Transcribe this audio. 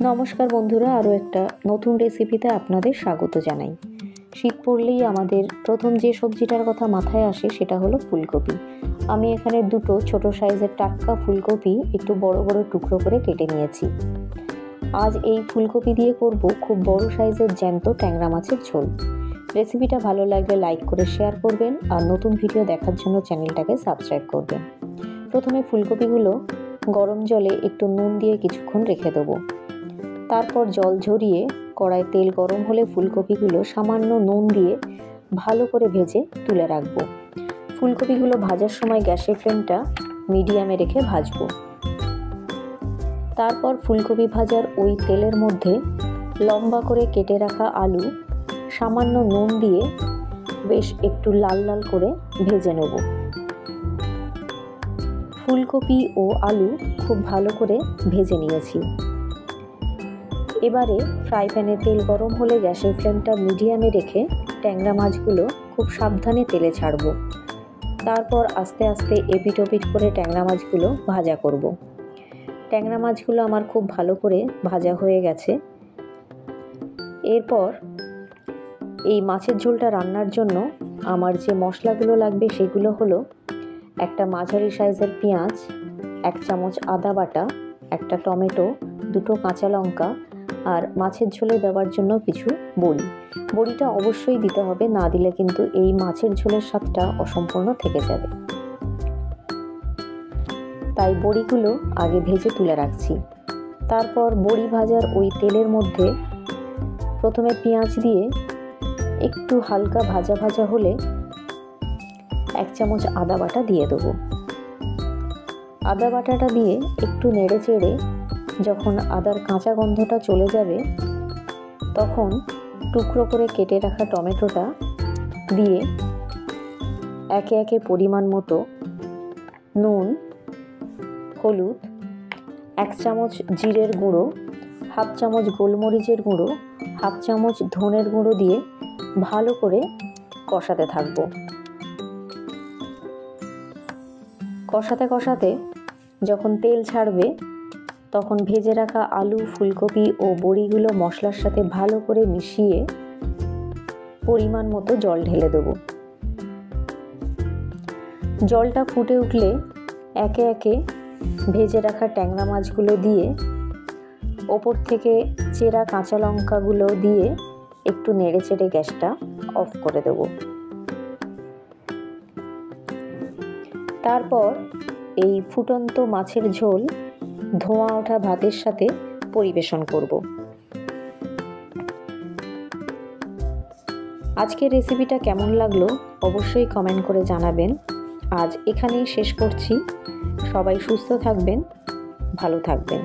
নমস্কার বন্ধুরা, আরও একটা নতুন রেসিপিতে আপনাদের স্বাগত জানাই। শীত পড়লেই আমাদের প্রথম যে সবজিটার কথা মাথায় আসে সেটা হলো ফুলকপি। আমি এখানে দুটো ছোট সাইজের টাটকা ফুলকপি একটু বড় বড় টুকরো করে কেটে নিয়েছি। আজ এই ফুলকপি দিয়ে করব খুব বড় সাইজের জ্যান্ত ট্যাংরা মাছের ঝোল। রেসিপিটা ভালো লাগলে লাইক করে শেয়ার করবেন আর নতুন ভিডিও দেখার জন্য চ্যানেলটাকে সাবস্ক্রাইব করবেন। প্রথমে ফুলকপিগুলো গরম জলে একটু নুন দিয়ে কিছুক্ষণ রেখে দেবো। তারপর জল ঝরিয়ে কড়ায় তেল গরম হলে ফুলকপিগুলো সামান্য নুন দিয়ে ভালো করে ভেজে তুলে রাখবো। ফুলকপিগুলো ভাজার সময় গ্যাসের ফ্লেমটা মিডিয়ামে রেখে ভাজবো। তারপর ফুলকপি ভাজার ওই তেলের মধ্যে লম্বা করে কেটে রাখা আলু সামান্য নুন দিয়ে বেশ একটু লাল লাল করে ভেজে নেব। ফুলকপি ও আলু খুব ভালো করে ভেজে নিয়েছি। এবারে ফ্রাই প্যানে তেল গরম হলে গ্যাসের ফ্লেমটা মিডিয়ামে রেখে ট্যাংরা মাছগুলো খুব সাবধানে তেলে ছাড়বো। তারপর আস্তে আস্তে এপিট ওপিট করে ট্যাংরা মাছগুলো ভাজা করব। ট্যাংরা মাছগুলো আমার খুব ভালো করে ভাজা হয়ে গেছে। এরপর এই মাছের ঝোলটা রান্নার জন্য আমার যে মশলাগুলো লাগবে সেগুলো হলো একটা মাঝারি সাইজের পেঁয়াজ, 1 চামচ আদা বাটা, একটা টমেটো, 2টো কাঁচা লঙ্কা আর মাছের ঝোলে দেওয়ার জন্য কিছু বড়ি। বড়িটা অবশ্যই দিতে হবে, না দিলে কিন্তু এই মাছের ঝোলের স্বাদটা অসম্পূর্ণ থেকে যাবে। তাই বড়িগুলো আগে ভেজে তুলে রাখছি। তারপর বড়ি ভাজার ওই তেলের মধ্যে প্রথমে পেঁয়াজ দিয়ে একটু হালকা ভাজা ভাজা হলে 1 চামচ আদা বাটা দিয়ে দেবো। আদা বাটাটা দিয়ে একটু নেড়ে চেড়ে যখন আদার কাঁচা গন্ধটা চলে যাবে তখন টুকরো করে কেটে রাখা টমেটোটা দিয়ে একে একে পরিমাণ মতো নুন, হলুদ, 1 চামচ জিরের গুঁড়ো, 1/2 চামচ গোলমরিচের গুঁড়ো, 1/2 চামচ ধনের গুঁড়ো দিয়ে ভালো করে কষাতে থাকবো। কষাতে কষাতে যখন তেল ছাড়বে তখন ভেজে রাখা আলু, ফুলকপি ও বড়িগুলো মশলার সাথে ভালো করে মিশিয়ে পরিমাণ মতো জল ঢেলে দেবো। জলটা ফুটে উঠলে একে একে ভেজে রাখা ট্যাংরা মাছগুলো দিয়ে ওপর থেকে চেরা কাঁচা লঙ্কাগুলো দিয়ে একটু নেড়ে চেড়ে গ্যাসটা অফ করে দেব। তারপর এই ফুটন্ত মাছের ঝোল ধোঁয়া ওঠা ভাতের সাথে পরিবেশন করব। আজকের রেসিপিটা কেমন লাগলো অবশ্যই কমেন্ট করে জানাবেন। আজ এখানেই শেষ করছি। সবাই সুস্থ থাকবেন, ভালো থাকবেন।